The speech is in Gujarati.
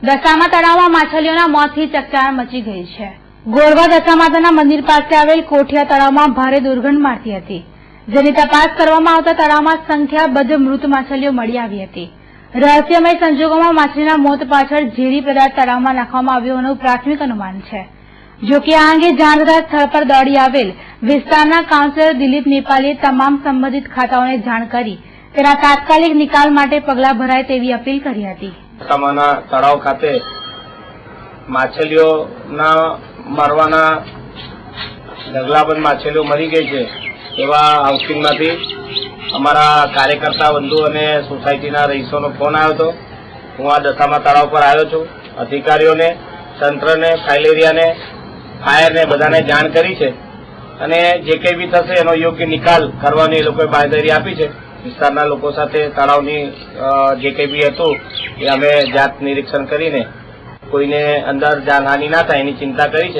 દશામા તળાવમાં માછલીઓના મોતથી ચકચાર મચી ગઈ છે। ગોરવા દશામાતાના મંદિર પાસે આવેલ કોઠિયા તળાવમાં ભારે દુર્ગંધ મારતી હતી, જેની તપાસ કરવામાં આવતા તળાવમાં સંખ્યાબંધ મૃત માછલીઓ મળી આવી હતી। રહસ્યમય સંજોગોમાં માછલીના મોત પાછળ ઝેરી પદાર્થ તળાવમાં નાખવામાં આવ્યો હોવાનું પ્રાથમિક અનુમાન છે। જો કે આ અંગે જાણ થતાં સ્થળ પર દોડી આવેલ વિસ્તારના કાઉન્સિલર દિલીપ નેપાલીએ તમામ સંબંધિત ખાતાઓને જાણ કરી તેના તાત્કાલિક નિકાલ માટે પગલાં ભરાય તેવી અપીલ કરી હતી। દશામાના તળાવ ખાતે માછલીઓના મરવાના ઢગલાબંધ માછલીઓ મરી ગઈ છે એવા હાઉસિંગમાંથી અમારા કાર્યકર્તા બંધુ અને સોસાયટીના રહીશોનો ફોન આવ્યો હતો। હું આ દશામા તળાવ પર આવ્યો છું। અધિકારીઓને, તંત્રને, ફાઇલેરિયાને, ફાયરને બધાને જાણ કરી છે અને જે કંઈ બી થશે એનો યોગ્ય નિકાલ કરવાની એ લોકોએ બાંહેધરી આપી છે। વિસ્તારના લોકો સાથે તળાવની જે કંઈ બી હતું એ અમે જાત નિરીક્ષણ કરીને કોઈને અંદર જાનહાનિ ના થાય એની ચિંતા કરી છે।